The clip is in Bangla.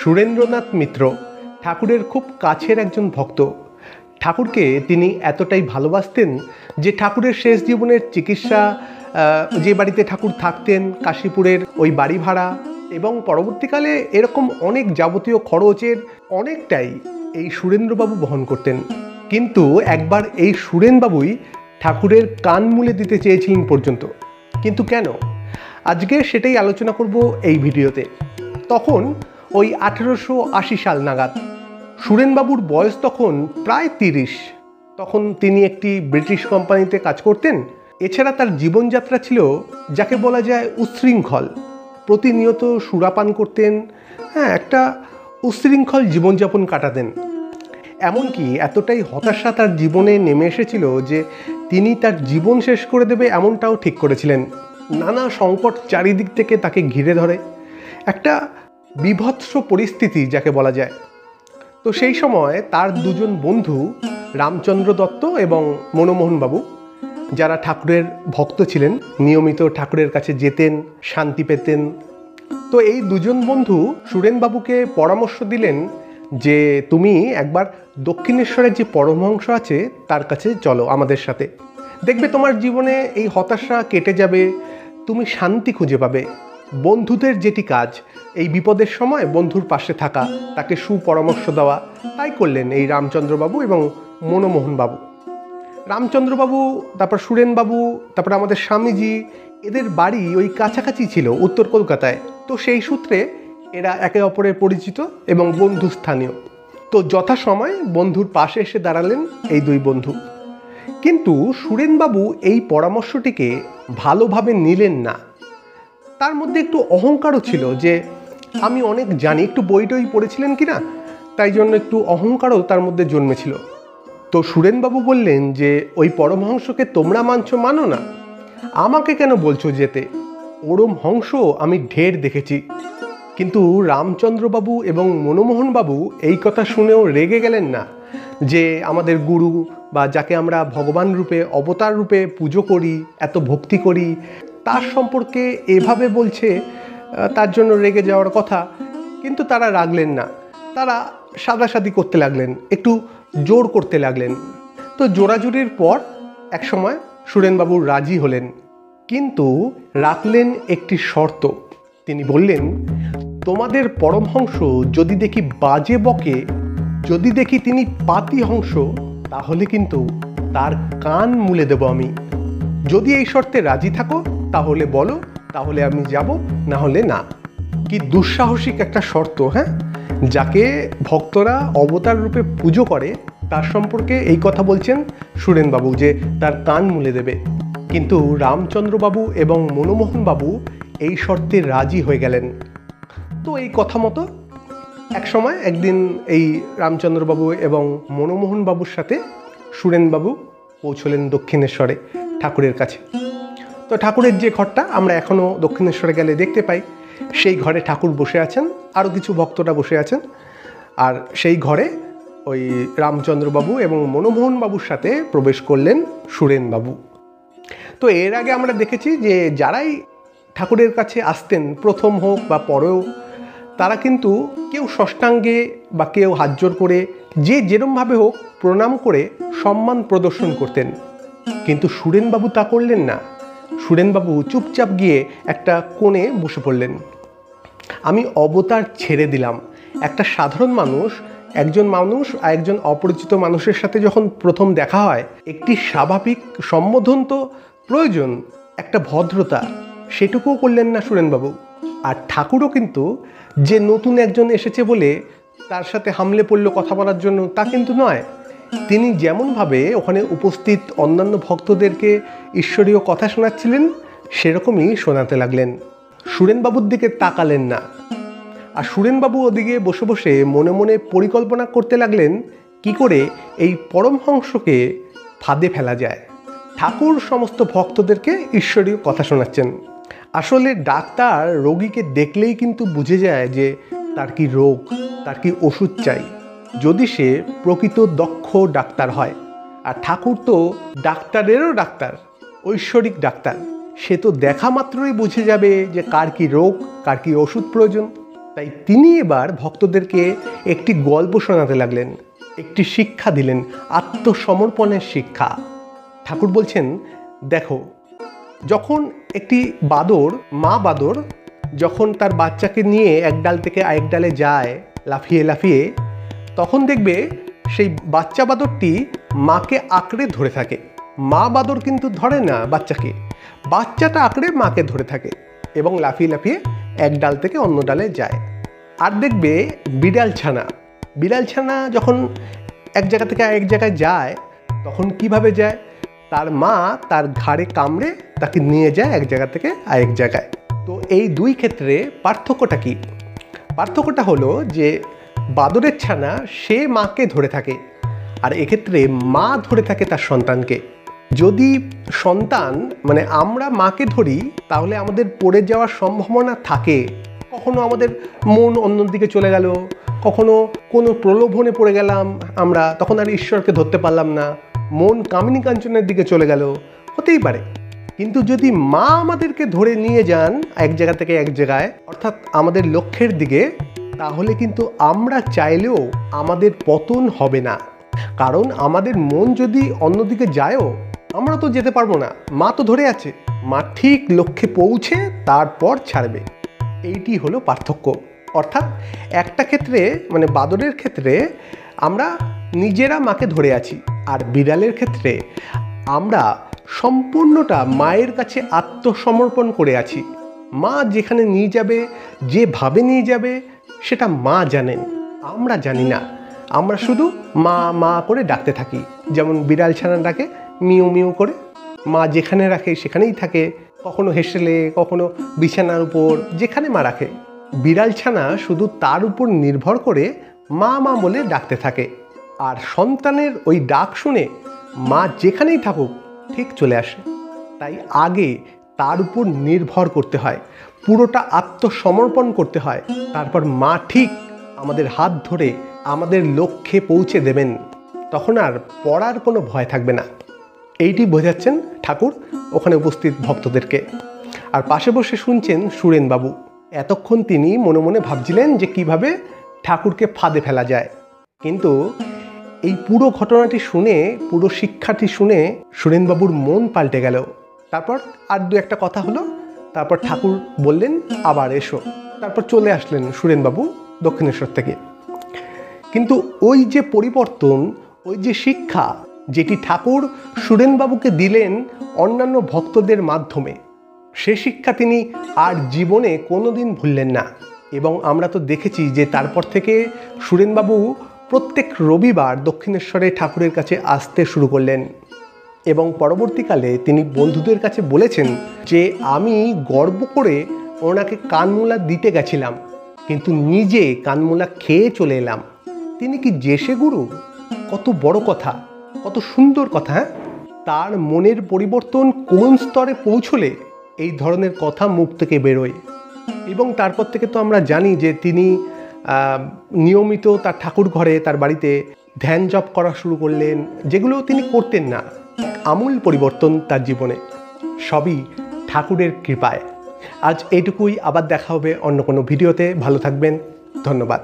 সুরেন্দ্রনাথ মিত্র ঠাকুরের খুব কাছের একজন ভক্ত। ঠাকুরকে তিনি এতটাই ভালোবাসতেন যে ঠাকুরের শেষ জীবনের চিকিৎসা, যে বাড়িতে ঠাকুর থাকতেন কাশীপুরের ওই বাড়ি ভাড়া এবং পরবর্তীকালে এরকম অনেক যাবতীয় খরচের অনেকটাই এই সুরেন্দ্রবাবু বহন করতেন। কিন্তু একবার এই সুরেনবাবুই ঠাকুরের কান মুলে দিতে চেয়েছিলেন পর্যন্ত। কিন্তু কেন? আজকে সেটাই আলোচনা করব এই ভিডিওতে। তখন ওই 1880 সাল নাগাদ সুরেনবাবুর বয়স তখন প্রায় 30। তখন তিনি একটি ব্রিটিশ কোম্পানিতে কাজ করতেন। এছাড়া তার জীবনযাত্রা ছিল যাকে বলা যায় উচ্ছৃঙ্খল। প্রতিনিয়ত সুরাপান করতেন, একটা উচ্ছৃঙ্খল জীবনযাপন কাটাতেন। এমনকি এতটাই হতাশা তার জীবনে নেমে এসেছিল যে তিনি তার জীবন শেষ করে দেবে এমনটাও ঠিক করেছিলেন। নানা সংকট চারিদিক থেকে তাকে ঘিরে ধরে, একটা বিভৎস পরিস্থিতি যাকে বলা যায়। তো সেই সময় তার দুজন বন্ধু রামচন্দ্র দত্ত এবং মনমোহন বাবু, যারা ঠাকুরের ভক্ত ছিলেন, নিয়মিত ঠাকুরের কাছে যেতেন, শান্তি পেতেন। তো এই দুজন বন্ধু সুরেনবাবুকে পরামর্শ দিলেন যে তুমি একবার দক্ষিণেশ্বরের যে পরমহংস আছে তার কাছে চলো আমাদের সাথে, দেখবে তোমার জীবনে এই হতাশা কেটে যাবে, তুমি শান্তি খুঁজে পাবে। বন্ধুদের যেটি কাজ এই বিপদের সময় বন্ধুর পাশে থাকা, তাকে সুপরামর্শ দেওয়া। তাই করলেন এই রামচন্দ্রবাবু এবং মনমোহনবাবু। রামচন্দ্রবাবু, তারপর সুরেনবাবু, তারপর আমাদের স্বামীজি, এদের বাড়ি ওই কাছাকাছি ছিল উত্তর কলকাতায়। তো সেই সূত্রে এরা একে অপরের পরিচিত এবং বন্ধুস্থানীয়। তো যথাসময় বন্ধুর পাশে এসে দাঁড়ালেন এই দুই বন্ধু। কিন্তু সুরেনবাবু এই পরামর্শটিকে ভালোভাবে নিলেন না। তার মধ্যে একটু অহংকারও ছিল যে আমি অনেক জানি, একটু বই পড়েছিলেন কিনা, তাই জন্য একটু অহংকারও তার মধ্যে জন্মেছিল। তো সুরেনবাবু বললেন যে ওই পরমহংসকে তোমরা মানো না, আমাকে কেন বলছো যেতে? ওরম হংস আমি ঢের দেখেছি। কিন্তু রামচন্দ্রবাবু এবং মনমোহনবাবু এই কথা শুনেও রেগে গেলেন না যে আমাদের গুরু বা যাকে আমরা ভগবান রূপে, অবতার রূপে পুজো করি, এত ভক্তি করি, তার সম্পর্কে এভাবে বলছে, তার জন্য রেগে যাওয়ার কথা। কিন্তু তারা রাগলেন না, তারা সাদাসাদি করতে লাগলেন, একটু জোর করতে লাগলেন। তো জোরাজুরির পর একসময় সুরেনবাবু রাজি হলেন, কিন্তু রাখলেন একটি শর্ত। তিনি বললেন, তোমাদের পরমহংস যদি দেখি বাজে বকে, যদি দেখি তিনি পাতিহংস, তাহলে কিন্তু তার কান মুলে দেব আমি। যদি এই শর্তে রাজি থাকো তাহলে বলো, তাহলে আমি যাব, না হলে না। কি দুঃসাহসিক একটা শর্ত! যাকে ভক্তরা অবতার রূপে পুজো করে তার সম্পর্কে এই কথা বলছেন সুরেনবাবু যে তার কান মুলে দেবে। কিন্তু রামচন্দ্রবাবু এবং মনমোহনবাবু এই শর্তে রাজি হয়ে গেলেন। তো এই কথা মতো একদিন এই রামচন্দ্রবাবু এবং মনমোহনবাবুর সাথে সুরেনবাবু পৌঁছলেন দক্ষিণেশ্বরে ঠাকুরের কাছে। তো ঠাকুরের যে ঘরটা আমরা এখনও দক্ষিণেশ্বরে গেলে দেখতে পাই, সেই ঘরে ঠাকুর বসে আছেন, আরও কিছু ভক্তরা বসে আছেন। আর সেই ঘরে ওই রামচন্দ্রবাবু এবং মনমোহনবাবুর সাথে প্রবেশ করলেন সুরেনবাবু। তো এর আগে আমরা দেখেছি যে যারাই ঠাকুরের কাছে আসতেন, প্রথম হোক বা পরেও, তারা কিন্তু কেউ ষষ্ঠাঙ্গে বা কেউ হাত জোর করে, যে যেরমভাবে হোক প্রণাম করে সম্মান প্রদর্শন করতেন। কিন্তু সুরেনবাবু তা করলেন না। সুরেনবাবু চুপচাপ গিয়ে একটা কোণে বসে পড়লেন। আমি অবতার ছেড়ে দিলাম। একটা সাধারণ মানুষ, একজন মানুষ আর একজন অপরিচিত মানুষের সাথে যখন প্রথম দেখা হয়, একটি স্বাভাবিক সম্বোধন তো প্রয়োজন, একটা ভদ্রতা, সেটুকুও করলেন না সুরেনবাবু। আর ঠাকুরও কিন্তু যে নতুন একজন এসেছে বলে তার সাথে হামলে পড়ল কথা বলার জন্য, তা কিন্তু নয়। তিনি যেমনভাবে ওখানে উপস্থিত অন্যান্য ভক্তদেরকে ঈশ্বরীয় কথা শোনাচ্ছিলেন, সেরকমই শোনাতে লাগলেন। সুরেনবাবুর দিকে তাকালেন না। আর সুরেনবাবু ওদিকে বসে বসে মনে মনে পরিকল্পনা করতে লাগলেন কি করে এই পরমহংসকে ফাঁদে ফেলা যায়। ঠাকুর সমস্ত ভক্তদেরকে ঈশ্বরীয় কথা শোনাচ্ছেন। আসলে ডাক্তার রোগীকে দেখলেই কিন্তু বুঝে যায় যে তার কি রোগ, তার কি ওষুধ চাই, যদি সে প্রকৃত দক্ষ ডাক্তার হয়। আর ঠাকুর তো ডাক্তারেরও ডাক্তার, ঐশ্বরিক ডাক্তার। সে তো দেখা মাত্রই বুঝে যাবে যে কার কি রোগ, কার কি ওষুধ প্রয়োজন। তাই তিনি এবার ভক্তদেরকে একটি গল্প শোনাতে লাগলেন, একটি শিক্ষা দিলেন, আত্মসমর্পণের শিক্ষা। ঠাকুর বলছেন, দেখো, যখন একটি বাদর, মা বাদর যখন তার বাচ্চাকে নিয়ে এক ডাল থেকে আরেক ডালে যায় লাফিয়ে লাফিয়ে, তখন দেখবে সেই বাচ্চা বাদরটি মাকে আঁকড়ে ধরে থাকে। মা বাদর কিন্তু ধরে না বাচ্চাকে, বাচ্চাটা আঁকড়ে মাকে ধরে থাকে এবং লাফিয়ে লাফিয়ে এক ডাল থেকে অন্য ডালে যায়। আর দেখবে বিড়াল ছানা যখন এক জায়গা থেকে আরেক জায়গায় যায়, তখন কিভাবে যায়? তার মা তার ঘাড়ে কামড়ে তাকে নিয়ে যায় এক জায়গা থেকে আরেক জায়গায়। তো এই দুই ক্ষেত্রে পার্থক্যটা কি? পার্থক্যটা হলো যে বাদরের ছানা সে মাকে ধরে থাকে, আর এক্ষেত্রে মা ধরে থাকে তার সন্তানকে। যদি সন্তান মানে আমরা মাকে ধরি, তাহলে আমাদের পড়ে যাওয়ার সম্ভাবনা থাকে। কখনো আমাদের মন অন্যদিকে চলে গেল, কখনো কোনো প্রলোভনে পড়ে গেলাম আমরা, তখন আর ঈশ্বরকে ধরতে পারলাম না, মন কামিনী কাঞ্চনের দিকে চলে গেল, হতেই পারে। কিন্তু যদি মা আমাদেরকে ধরে নিয়ে যান এক জায়গা থেকে এক জায়গায়, অর্থাৎ আমাদের লক্ষ্যের দিকে, তাহলে কিন্তু আমরা চাইলেও আমাদের পতন হবে না। কারণ আমাদের মন যদি অন্যদিকে যায়ও, আমরা তো যেতে পারবো না, মা তো ধরে আছে। মা ঠিক লক্ষ্যে পৌঁছে তারপর ছাড়বে। এইটি হলো পার্থক্য। অর্থাৎ একটা ক্ষেত্রে মানে বাদরের ক্ষেত্রে আমরা নিজেরা মাকে ধরে আছি, আর বিড়ালের ক্ষেত্রে আমরা সম্পূর্ণটা মায়ের কাছে আত্মসমর্পণ করে আছি। মা যেখানে নিয়ে যাবে, যেভাবে নিয়ে যাবে, সেটা মা জানেন, আমরা জানি না। আমরা শুধু মা মা করে ডাকতে থাকি, যেমন বিড়াল ছানা ডাকে মিউ মিউ করে। মা যেখানে রাখে সেখানেই থাকে, কখনো হেসেলে, কখনো বিছানার উপর, যেখানে মা রাখে। বিড়াল ছানা শুধু তার উপর নির্ভর করে মা মা বলে ডাকতে থাকে, আর সন্তানের ওই ডাক শুনে মা যেখানেই থাকুক ঠিক চলে আসে। তাই আগে তার উপর নির্ভর করতে হয়, পুরোটা আত্মসমর্পণ করতে হয়, তারপর মা ঠিক আমাদের হাত ধরে আমাদের লক্ষ্যে পৌঁছে দেবেন। তখন আর পড়ার কোনো ভয় থাকবে না। এইটি বোঝাচ্ছেন ঠাকুর ওখানে উপস্থিত ভক্তদেরকে। আর পাশে বসে শুনছেন সুরেনবাবু। এতক্ষণ তিনি মনে মনে ভাবছিলেন যে কিভাবে ঠাকুরকে ফাঁদে ফেলা যায়। কিন্তু এই পুরো ঘটনাটি শুনে, পুরো শিক্ষাটি শুনে সুরেনবাবুর মন পাল্টে গেল। তারপর আর দু একটা কথা হলো, তারপর ঠাকুর বললেন আবার এসো। তারপর চলে আসলেন সুরেনবাবু দক্ষিণেশ্বর থেকে। কিন্তু ওই যে পরিবর্তন, ওই যে শিক্ষা যেটি ঠাকুর সুরেনবাবুকে দিলেন অন্যান্য ভক্তদের মাধ্যমে, সে শিক্ষা তিনি আর জীবনে কোনোদিন ভুললেন না। এবং আমরা তো দেখেছি যে তারপর থেকে সুরেনবাবু প্রত্যেক রবিবার দক্ষিণেশ্বরে ঠাকুরের কাছে আসতে শুরু করলেন। এবং পরবর্তীকালে তিনি বন্ধুদের কাছে বলেছেন যে আমি গর্ব করে ওনাকে কানমূলা দিতে গেছিলাম, কিন্তু নিজে কানমূলা খেয়ে চলে এলাম। তিনি কি যেসে গুরু! কত বড় কথা, কত সুন্দর কথা। তার মনের পরিবর্তন কোন স্তরে পৌঁছলে এই ধরনের কথা মুখ থেকে বেরোয়। এবং তারপর থেকে তো আমরা জানি যে তিনি নিয়মিত তার ঠাকুর ঘরে, তার বাড়িতে ধ্যান জপ করা শুরু করলেন, যেগুলো তিনি করতেন না। আমূল পরিবর্তন তার জীবনে, সবই ঠাকুরের কৃপায়। আজ এইটুকুই, আবার দেখা হবে অন্য কোনো ভিডিওতে। ভালো থাকবেন, ধন্যবাদ।